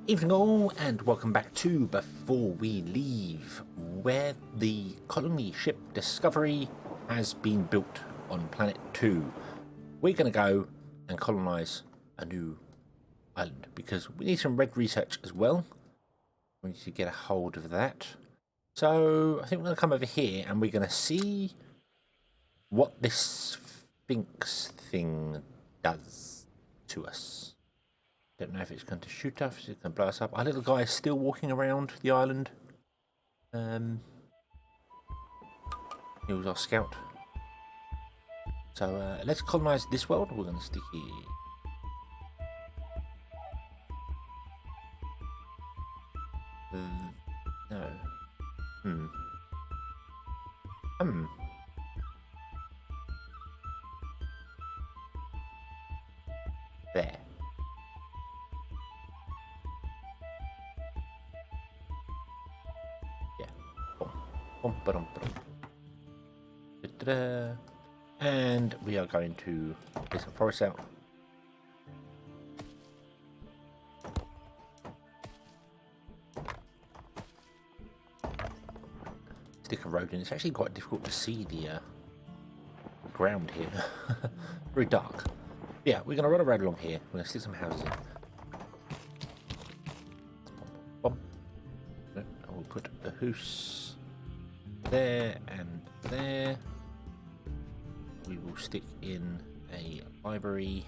Evening all, and welcome back to Before We Leave, where the colony ship Discovery has been built on Planet 2. We're going to go and colonise a new island, because we need some red research as well. We need to get a hold of that. So, I think we're going to come over here, and we're going to see what this Sphinx thing does to us. Don't know if it's going to shoot us, if it's going to blow us up. Our little guy is still walking around the island. He was our scout. So let's colonise this world. We're going to stick here. No. There. Yeah. Boom, ba-dum, ba-dum. Da-da-da. And we are going to get some forest out. Stick a road in. It's actually quite difficult to see the ground here. Very dark. Yeah, we're going to run a road along here. We're going to stick some houses in. Bom, bom. And we'll put the house there and there. We will stick in a library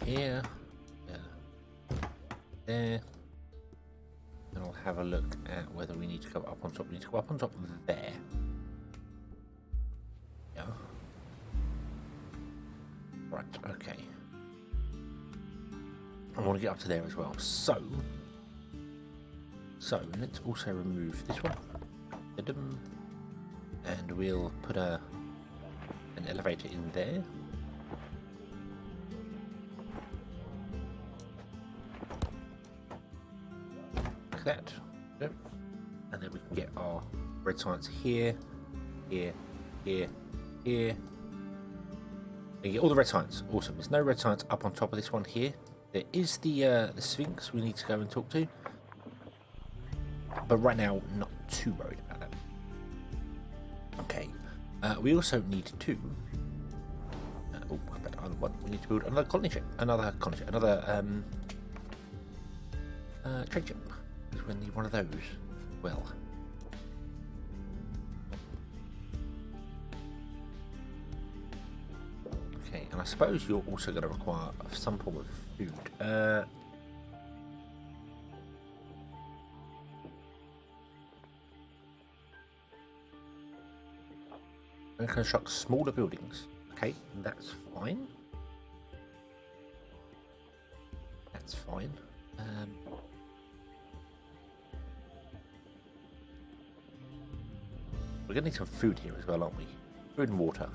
here, there, and I'll have a look at whether we need to go up on top. We need to go up on top there. Yeah. Right, okay. I want to get up to there as well. So let's also remove this one. And we'll put an elevator in there. Like that. Yep. And then we can get our red science here, here, here, here. We get all the red science. Awesome. There's no red science up on top of this one here. There is the Sphinx we need to go and talk to. But right now, not too worried about that. Okay. We also need to. We need to build another colony ship, another trade ship. Because we need one of those. Well. Okay, and I suppose you're also going to require some form of food. And construct smaller buildings. Okay, that's fine. That's fine. We're gonna need some food here as well, aren't we? Food and water.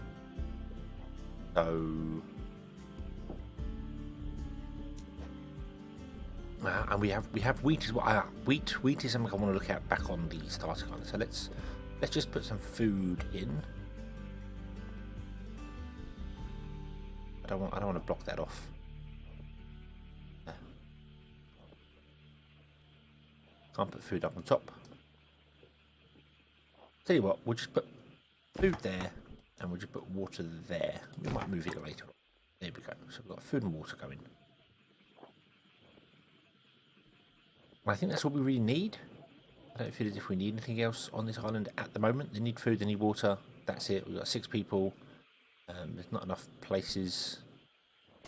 So, and we have wheat as well. Wheat is something I want to look at back on the starting line. So let's just put some food in. I don't want to block that off. Can't put food up on top. Tell you what, we'll just put food there, and we'll just put water there. We might move it later on. There we go. So we've got food and water going. I think that's all we really need. I don't feel as if we need anything else on this island at the moment. They need food, they need water. That's it. We've got 6 people. There's not enough places,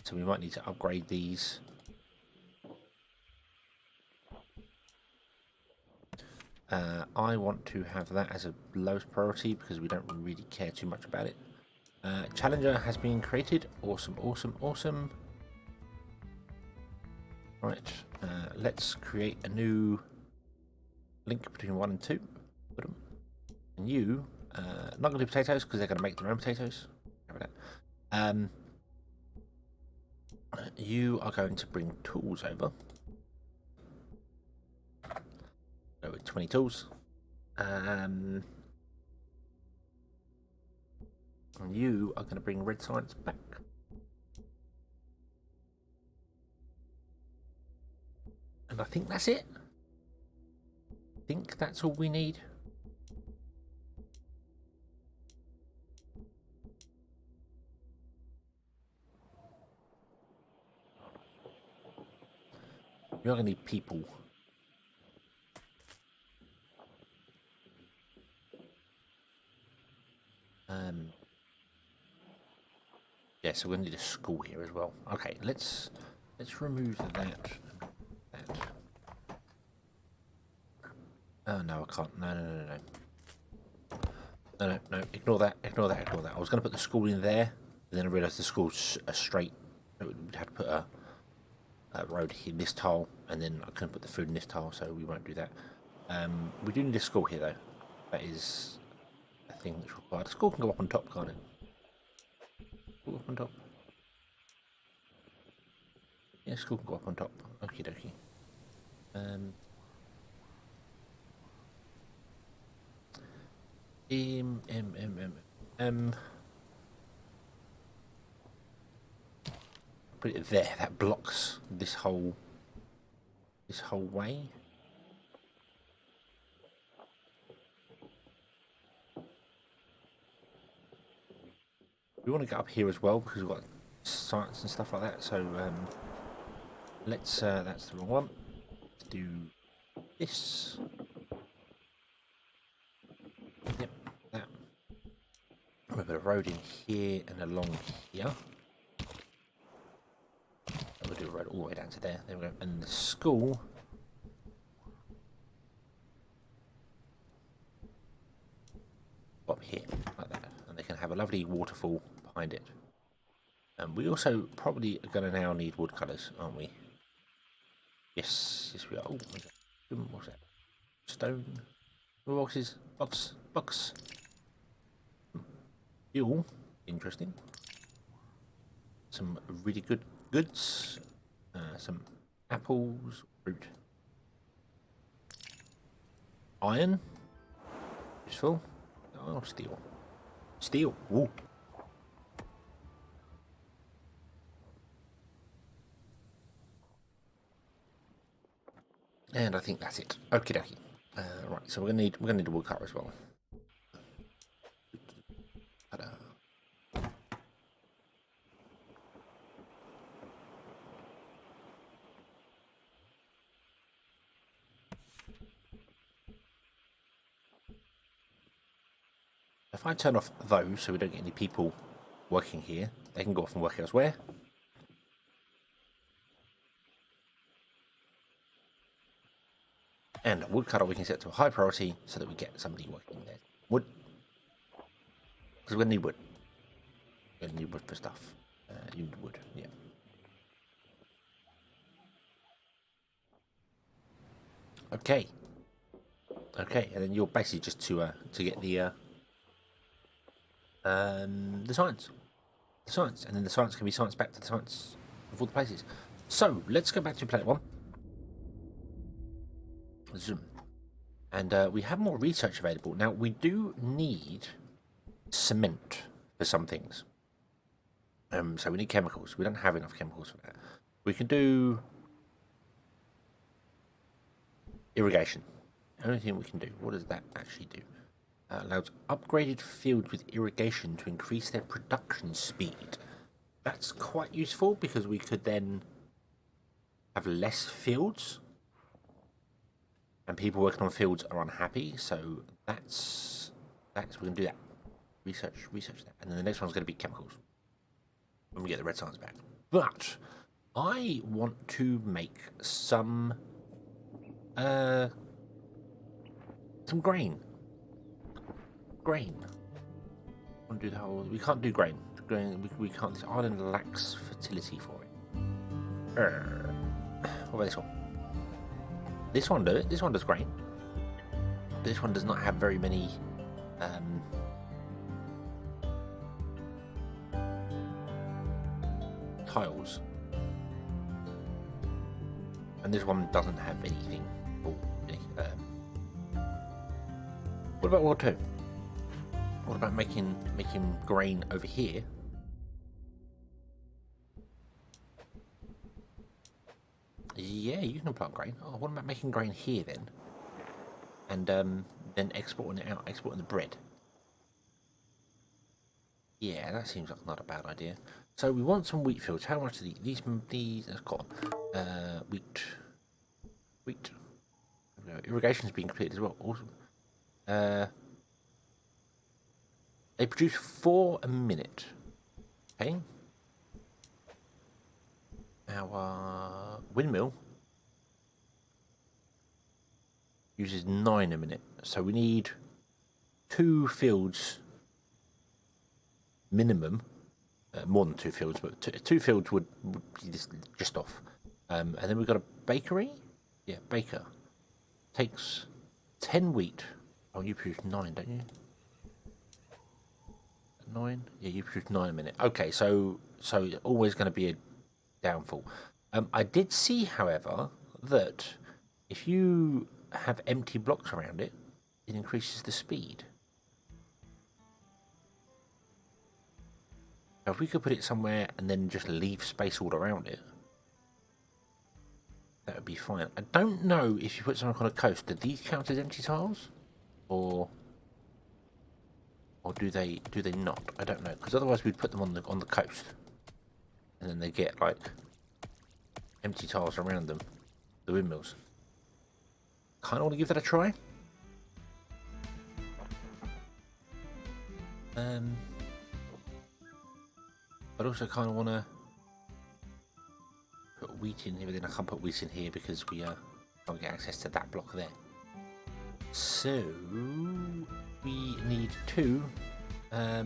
so we might need to upgrade these. I want to have that as a lowest priority because we don't really care too much about it. Challenger has been created. Awesome, awesome, awesome. Right, let's create a new link between 1 and 2. And you, not going to do potatoes because they're going to make their own potatoes. You are going to bring tools over. Go with 20 tools. And you are going to bring red science back. And I think that's it. I think that's all we need. We're not going to need people. Yeah, so we're going to need a school here as well. Okay, let's remove that. Oh no, I can't. No. Ignore that. I was going to put the school in there, and then I realised the school's straight. We'd have to put a road in this tile, and then I couldn't put the food in this tile, so we won't do that. We do need a school here, though. That is a thing that's required. The school can go up on top, can't it? Go up on top. Yeah, school can go up on top. Okie dokie. Put it there. That blocks this whole way. We want to get up here as well because we've got science and stuff like that. So let's. That's the wrong one. Let's do this. Yep, that. We'll put a road in here and along here. We'll do a road all the way down to there. There we go. And the school. Up here, like that. And they can have a lovely waterfall behind it. And we also probably are going to now need wood colours, aren't we? Yes, we are. Oh, what's that? Stone. Boxes. Box. Fuel. Interesting. Some really good goods. Some apples. Fruit. Iron. Useful. Oh, steel. Ooh. And I think that's it. Okie dokie. Right, so we're gonna need a wood cutter as well. If I turn off those so we don't get any people working here, they can go off and work elsewhere. And a woodcutter we can set to a high priority so that we get somebody working there. Wood. Because we're going to need wood. We're going to need wood for stuff. You need wood, yeah. Okay, and then you're basically just to get the science. And then the science can be science back to the science of all the places. So, let's go back to Planet 1. Zoom. And we have more research available. Now, we do need cement for some things. So we need chemicals. We don't have enough chemicals for that. We can do irrigation. Only thing we can do. What does that actually do? Allows upgraded fields with irrigation to increase their production speed. That's quite useful because we could then have less fields. And people working on fields are unhappy, so that's we're going to do that. Research that. And then the next one's going to be chemicals. When we get the red science back. But I want to make some grain. I want to do the whole... We can't do grain. We can't... This island lacks fertility for it. What about this one? This one does it. This one does grain. This one does not have very many tiles. And this one doesn't have anything. What about World 2? What about making grain over here? Yeah, you can plant grain. Oh, what about making grain here then? And then exporting it out, exporting the bread. Yeah, that seems like not a bad idea. So we want some wheat fields. How much are these? Let's call wheat. Wheat. Irrigation's been completed as well. Awesome. They produce 4 a minute. Okay. Our windmill uses 9 a minute. So we need 2 fields minimum. More than 2 fields, but 2 fields would be just off. And then we've got a bakery. Yeah, baker. Takes 10 wheat. Oh, you produce 9, don't you? 9? Yeah, you produce 9 a minute. Okay, so always going to be a downfall. I did see, however, that if you have empty blocks around it, it increases the speed. Now, if we could put it somewhere and then just leave space all around it, that would be fine. I don't know if you put something on a coast, do these count as empty tiles? Or do they not? I don't know, because otherwise we'd put them on the coast, and then they get like empty tiles around them, the windmills. Kind of want to give that a try. But also kind of want to put wheat in here, but then I can't put wheat in here because we can't get access to that block there. So we need 2. But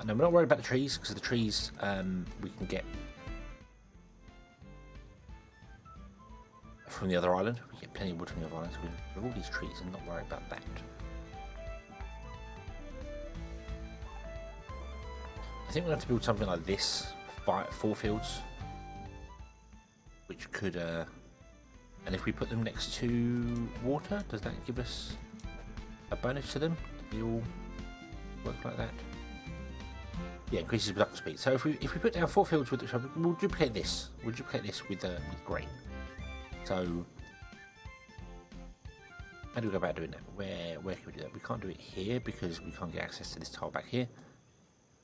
no, we're not worried about the trees, because the trees we can get from the other island. We get plenty of wood from the other island, so we have all these trees and not worry about that. I think we'll have to build something like this, 4 fields, which could, and if we put them next to water, does that give us a bonus to them? Do they all work like that? Yeah, increases production speed. So if we put down 4 fields with, so we'll duplicate this. We'll duplicate this with grain. So how do we go about doing that? Where can we do that? We can't do it here because we can't get access to this tile back here.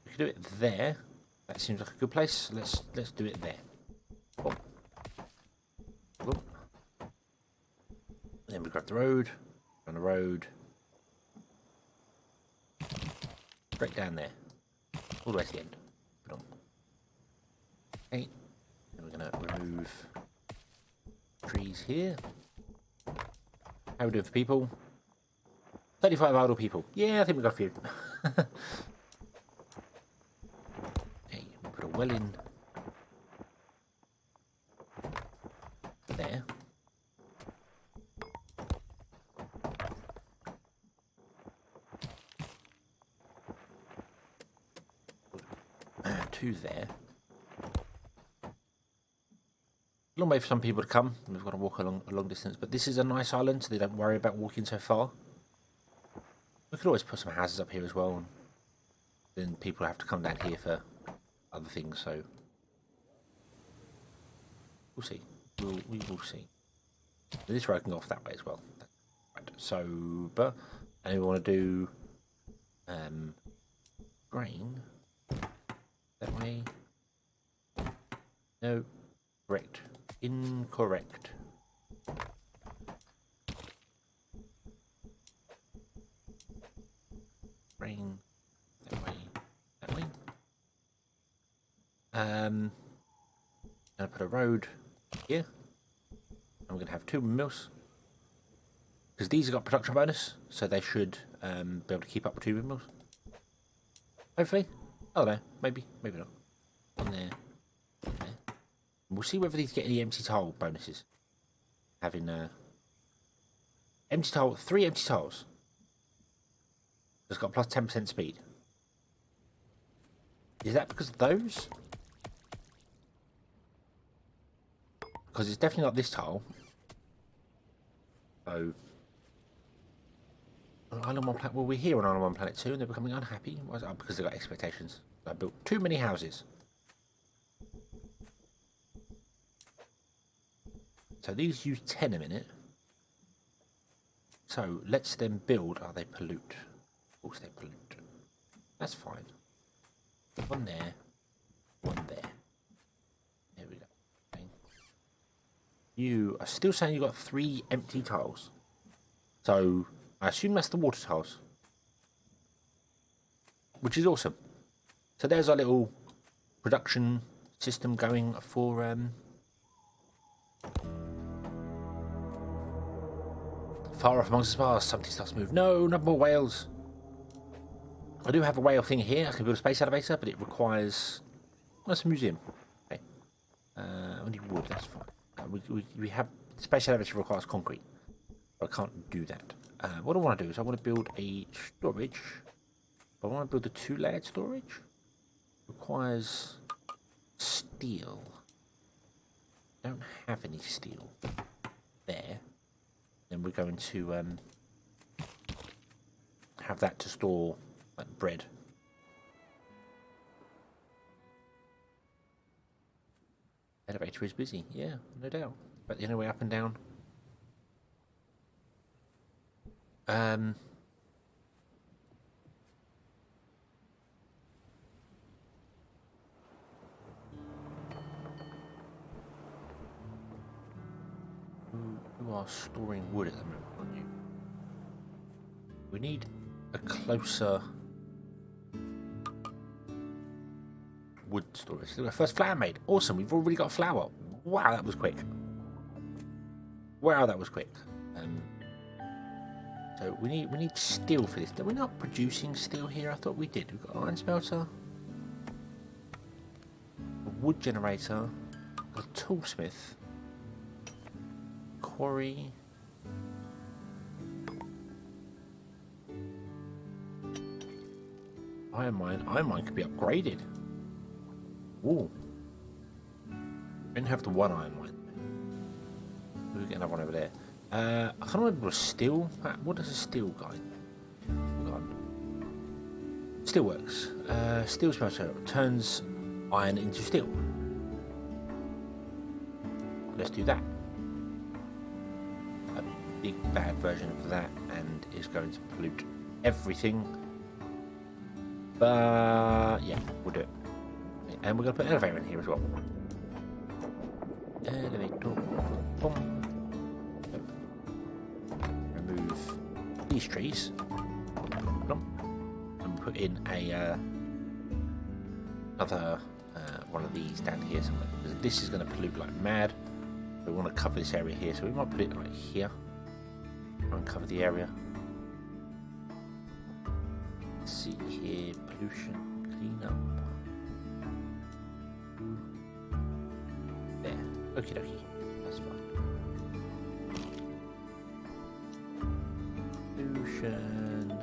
We can do it there. That seems like a good place. Let's do it there. Oh. Oh. Then we grab the road. On the road. Straight down there. All the way to the end. Put on. Okay. Then we're going to remove trees here. How we doing for people? 35 idle people. Yeah, I think we got a few. Okay, we'll put a well in there. Two there. Long way for some people to come. We've got to walk a long distance, but this is a nice island, so they don't worry about walking so far. We could always put some houses up here as well, and then people have to come down here for other things. So we'll see. We will see. This road can go off that way as well. Right. So, but and we want to do grain that way. No, correct. Incorrect. Grain that way. That way. I'm gonna put a road here. And we're gonna have 2 mills. Because these have got production bonus, so they should be able to keep up with 2 windmills. Hopefully. I don't know. Maybe. Maybe not. In there. In there. We'll see whether these get any empty tile bonuses. Having empty tile, 3 empty tiles. It's got plus 10% speed. Is that because of those? Because it's definitely not this tile. So, Island 1 Planet. Well, we're here on Island 1 Planet 2 and they're becoming unhappy. Why is it? Oh, because they've got expectations. I built too many houses. So these use 10 a minute. So let's then build. Oh, they pollute. Of course they pollute. That's fine. One there. One there. There we go. Okay. You are still saying you've got 3 empty tiles. So I assume that's the water tiles. Which is awesome. So there's our little production system going for far off amongst the stars. Something starts to move. No, not more whales. I do have a whale thing here. I can build a space elevator, but it requires. That's a museum. Okay. We need wood. That's fine. We have space elevator requires concrete. I can't do that. What I want to do is I want to build a storage. I want to build a 2-layered storage. Requires steel. Don't have any steel there. Then we're going to have that to store like bread. Elevator is busy, yeah, no doubt. But the only way up and down. You are storing wood at the moment, aren't you? We need a closer wood storage. Look, our first flour made. Awesome, we've already got flour. Wow, that was quick. Wow, that was quick. So we need steel for this. We're not producing steel here. I thought we did. We've got iron smelter, a wood generator, a toolsmith, quarry. Iron mine could be upgraded. Ooh. We didn't have the one iron mine. We'll get another one over there. I can't remember what steel. What does a steel guy? Steel works. Steel smelter turns iron into steel. Let's do that. A big bad version of that, and is going to pollute everything. But yeah, we'll do it. And we're going to put an elevator in here as well. Elevator. Boom. Remove these trees. And put in a another one of these down here somewhere. This is going to pollute like mad. We want to cover this area here, so we might put it right here. Try and cover the area. Let's see here, pollution, clean up. There, okie dokie, that's fine. Pollution,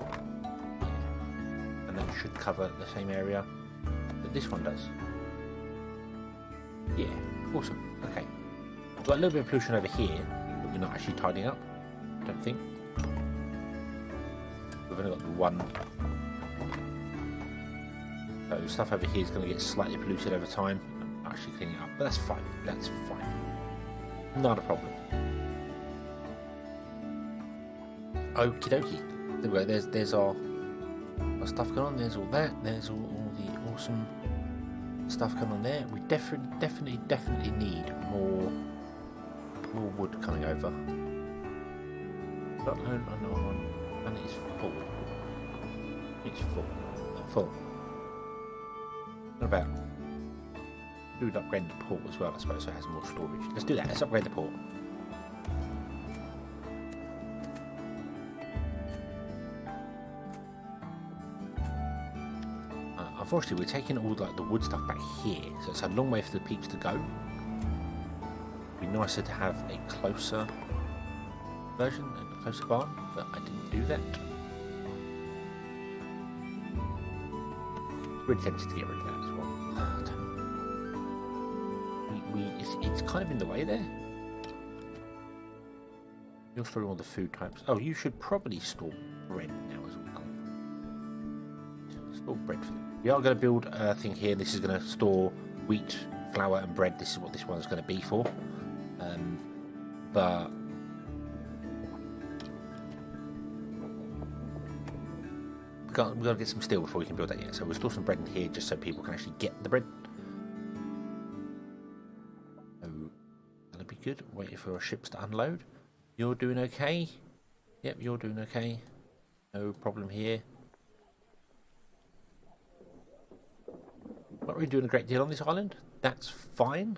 yeah. And that should cover the same area that this one does. Yeah, awesome, okay. We've got a little bit of pollution over here, but we're not actually tidying up, I don't think. We've only got the one. So stuff over here is going to get slightly polluted over time. I'm not actually cleaning it up, but that's fine. That's fine. Not a problem. Okie dokie. There we go. There's our stuff going on. There's all that. There's all the awesome stuff going on there. We definitely need more wood coming over. Not another one. And it's full. It's full. Full. What about? We would upgrade the port as well, I suppose, so it has more storage. Let's do that. Let's upgrade the port. Unfortunately, we're taking all like the wood stuff back here, so it's a long way for the peeps to go. It'd be nicer to have a closer version and a closer barn, but I didn't do that. We're tempted to get rid of that as well. It's kind of in the way there. You're storing all the food types. Oh, you should probably store bread now as well. Store bread for them. We are going to build a thing here. This is going to store wheat, flour and bread. This is what this one is going to be for. but we've got to get some steel before we can build that yet. So we'll store some bread in here just so people can actually get the bread. So that'll be good. Waiting for our ships to unload. You're doing okay? Yep, you're doing okay. No problem here. Not really doing a great deal on this island. That's fine.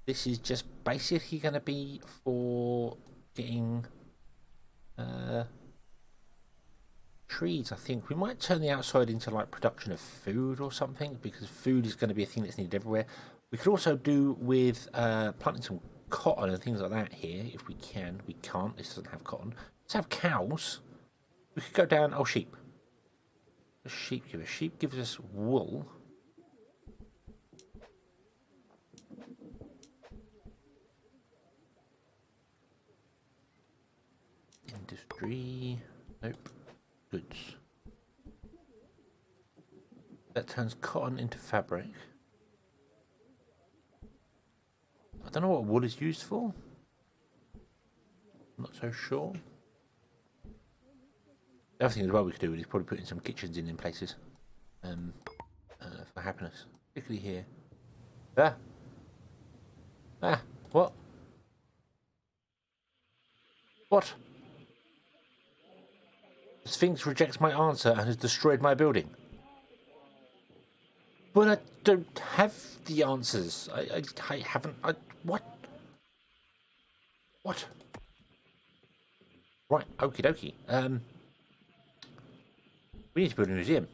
This is just basically going to be for getting trees, I think. We might turn the outside into like production of food or something, because food is going to be a thing that's needed everywhere. We could also do with planting some cotton and things like that here, if we can. We can't. This doesn't have cotton. Let's have cows. We could go down. Oh, sheep. A sheep giver. Sheep gives us wool. Industry. Nope. Goods. That turns cotton into fabric. I don't know what wool is used for. I'm not so sure. The other thing as well we could do is probably putting some kitchens in places for happiness, particularly here. What? What? The Sphinx rejects my answer and has destroyed my building. But I don't have the answers. I haven't. What? What? Right, okie dokie. We need to build a museum.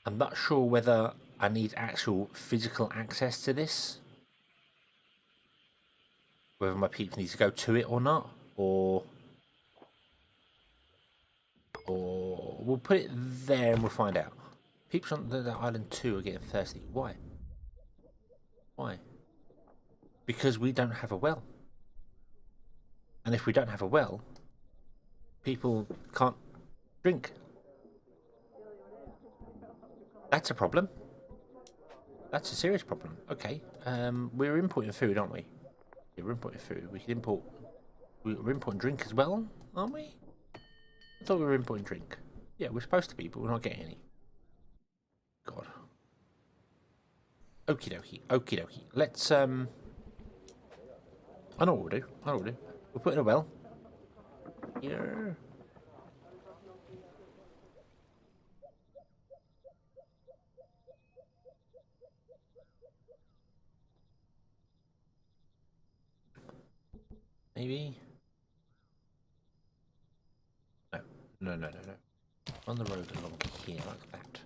I'm not sure whether I need actual physical access to this. Whether my peeps need to go to it or not. Or we'll put it there and we'll find out. Peeps on the island too are getting thirsty. Why? Why? Because we don't have a well. And if we don't have a well, people can't drink. That's a problem. That's a serious problem. Okay. We're importing food, aren't we? Yeah, we're importing food. We can import... We're importing drink as well, aren't we? I thought we were importing drink. Yeah, we're supposed to be, but we're not getting any. God. Okie dokie. Okie dokie. Let's, I know what we'll do. I know what we'll do. We'll put in a well. Here. Maybe. No. On the road along here, like that.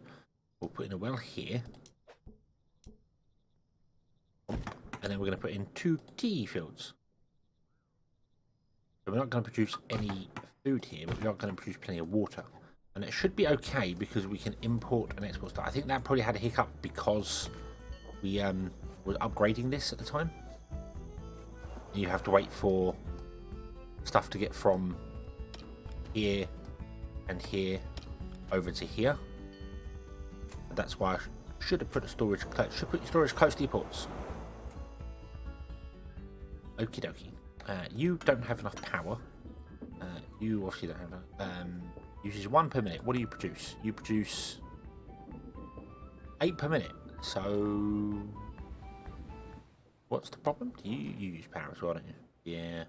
We'll put in a well here. And then we're going to put in 2 tea fields. So we're not going to produce any food here, but we are going to produce plenty of water. And it should be okay because we can import and export stuff. I think that probably had a hiccup because we were upgrading this at the time. You have to wait for stuff to get from here and here over to here. And that's why I should have put a storage close. Should put your storage close to your ports. Okie dokie. You don't have enough power. You obviously don't have enough. Uses 1 per minute. What do you produce? You produce 8 per minute. So what's the problem? You use power as well, don't you? Yeah.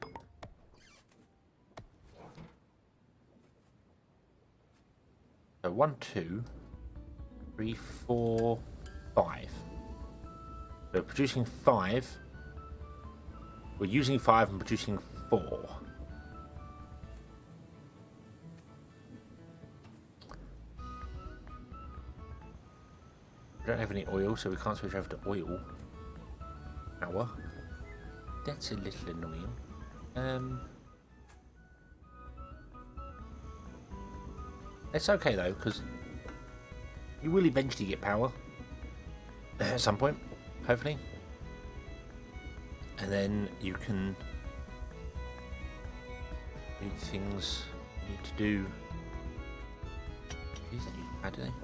So 1, 2, 3, 4, 5. So producing 5. We're using 5 and producing 4. We don't have any oil, so we can't switch over to oil. Power. That's a little annoying. It's okay though, because you will eventually get power at some point, hopefully. And then you can Need things we need to do. These are used bad, do they? No.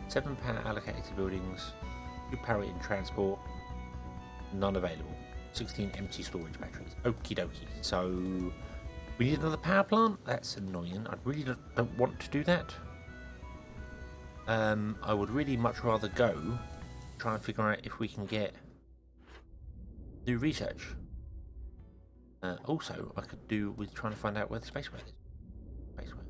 7 power allocated to buildings, 2 power in transport, none available. 16 empty storage batteries. Okie dokie. So we need another power plant? That's annoying. I really don't want to do that. I would really much rather go try and figure out if we can get new research. Also, I could do with trying to find out where the space whale is. Space whale.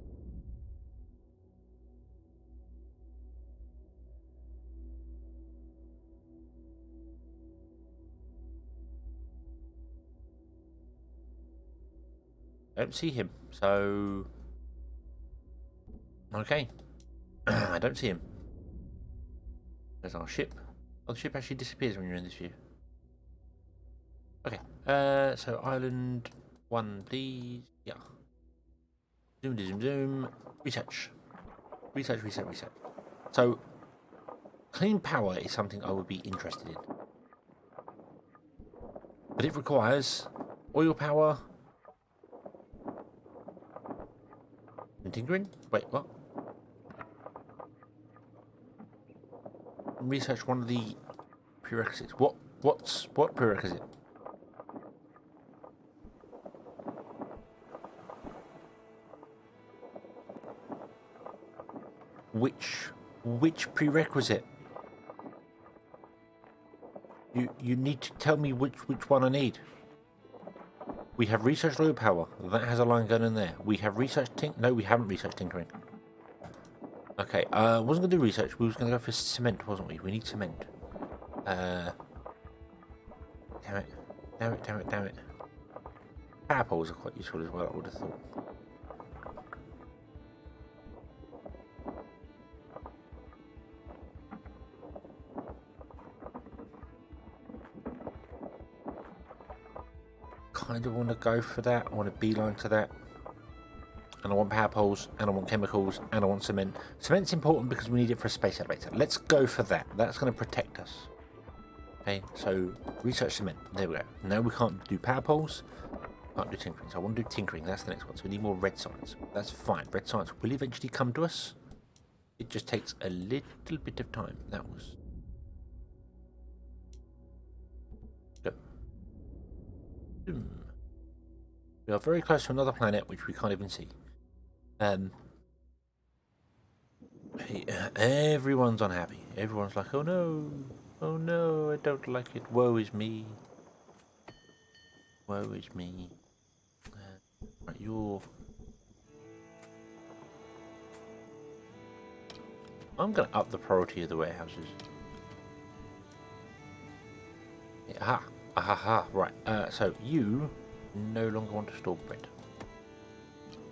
I don't see him, so okay. I don't see him. There's our ship. Oh, the ship actually disappears when you're in this view. Okay. So island 1, please. Yeah. Zoom, zoom, zoom. Research. Research, research, research. So, clean power is something I would be interested in. But it requires oil power. And tinkering? Wait, what? Research one of the prerequisites. What prerequisite? Which prerequisite? You need to tell me which one I need. We have researched oil power. That has a line going in there. We have researched no, we haven't researched tinkering. Okay, wasn't gonna do research. We was gonna go for cement, wasn't we? We need cement. Damn it! Damn it! Damn it! Damn it! Power poles are quite useful as well, I would have thought. Kind of want to go for that. I want to beeline to that. And I want power poles, and I want chemicals, and I want cement. Cement's important because we need it for a space elevator. Let's go for that. That's going to protect us. Okay, so research cement. There we go. Now we can't do power poles. Can't do tinkering. So I want to do tinkering. That's the next one. So we need more red science. That's fine. Red science will eventually come to us. It just takes a little bit of time. That was... Go. We are very close to another planet which we can't even see. Everyone's unhappy. Everyone's like, oh no, I don't like it. Woe is me. Woe is me. Right, I'm gonna up the priority of the warehouses. Yeah, aha, aha, right. So you no longer want to store bread.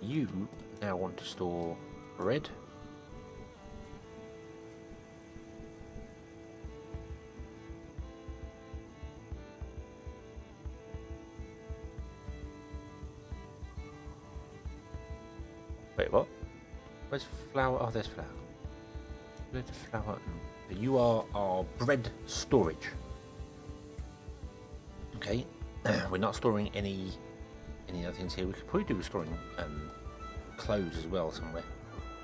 You now want to store bread. Wait, what? Where's flour? Oh, there's flour. Where's the flour? You are our bread storage. Okay. We're not storing any other things here. We could probably do with storing clothes as well somewhere.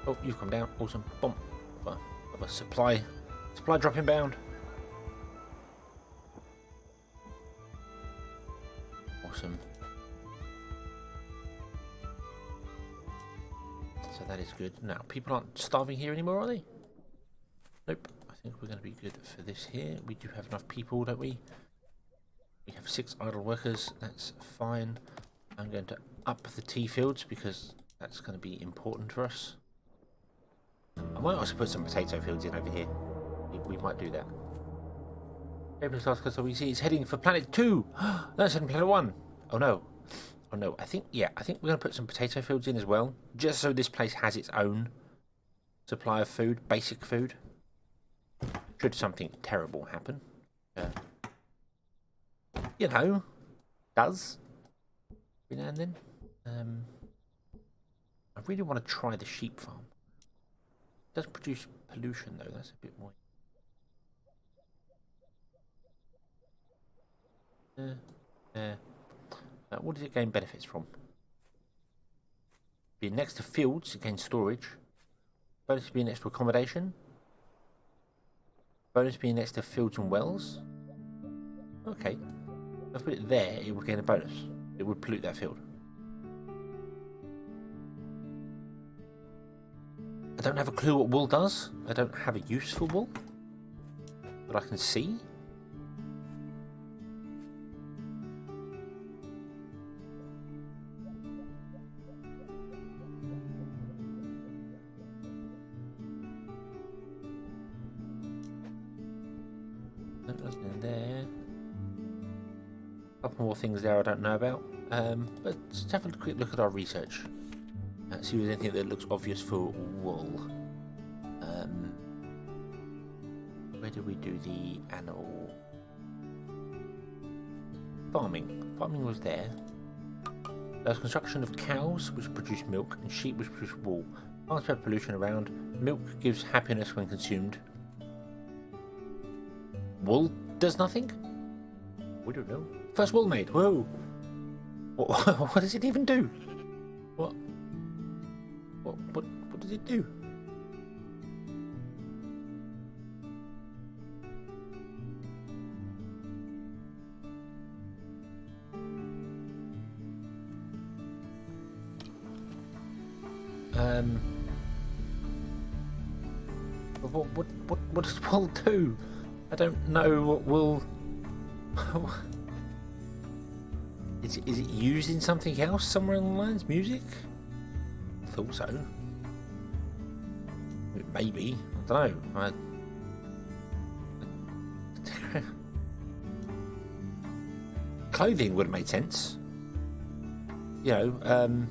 Oh, you've come down. Awesome. Bomb. Of a supply drop inbound. Awesome. So that is good. Now, people aren't starving here anymore, are they? Nope. I think we're going to be good for this here. We do have enough people, don't we? We have 6 idle workers. That's fine. I'm going to up the tea fields because that's going to be important for us. I might also put some potato fields in over here. We might do that. So we see it's heading for planet 2. That's heading planet 1. Oh no. Oh no. I think we're going to put some potato fields in as well. Just so this place has its own supply of food. Basic food. Should something terrible happen. You know. Does. Every now and then. I really want to try the sheep farm. does produce pollution though. That's a bit more. What does it gain benefits from? Being next to fields, it gains storage. Bonus being next to accommodation. Bonus being next to fields and wells. Okay. If I put it there, it would gain a bonus. It would pollute that field. I don't have a clue what wool does. I don't have a use for wool. But I can see. Nothing in there. A couple more things there I don't know about. But let's have a quick look at our research. See if there's anything that looks obvious for wool. Where did we do the animal? Farming. Farming was there. There's construction of cows, which produce milk, and sheep, which produce wool. Farms spread pollution around. Milk gives happiness when consumed. Wool does nothing? We don't know. First wool made. Whoa! What does it even do? What does it do? What does wool do? I don't know what wool. Is it used in something else somewhere along the lines? Music? I thought so. Maybe. I don't know. Clothing would have made sense. You know,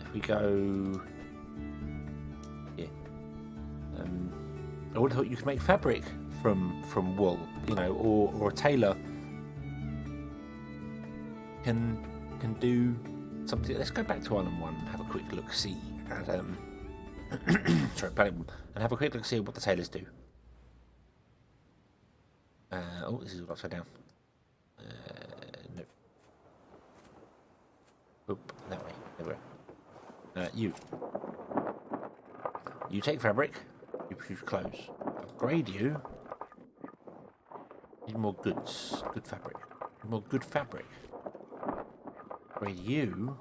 if we go... Yeah. I would have thought you could make fabric from wool, you know, or a tailor can do something. Let's go back to Island 1 and have a quick look see at sorry, and have a quick look see what the tailors do. Oh, this is all upside down. No. Oop, that way. There we go. You take fabric. You produce clothes. Upgrade you. Need more goods. Good fabric. More good fabric. Upgrade you.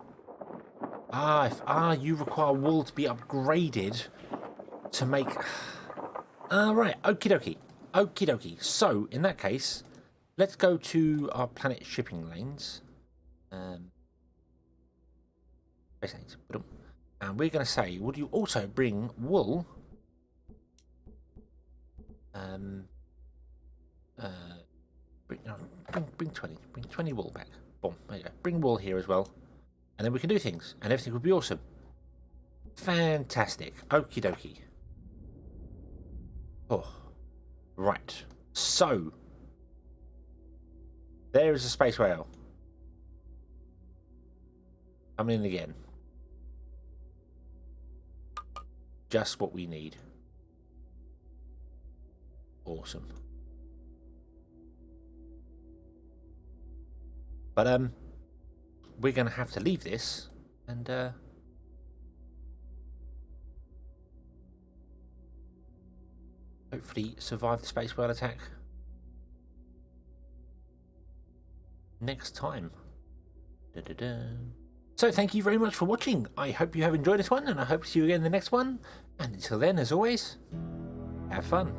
You require wool to be upgraded to make. Right. Okie dokie. Okie dokie. So in that case, let's go to our planet shipping lanes. Space lanes. And we're going to say, would you also bring wool? Bring 20. Bring 20 wool back. Boom. There you go. Bring wool here as well. And then we can do things. And everything would be awesome. Fantastic. Okie dokie. Oh. Right. So. There is a space whale. Coming in again. Just what we need. Awesome. But we're going to have to leave this and hopefully survive the space whale attack next time. So thank you very much for watching. I hope you have enjoyed this one, and I hope to see you again in the next one. And until then, as always, have fun.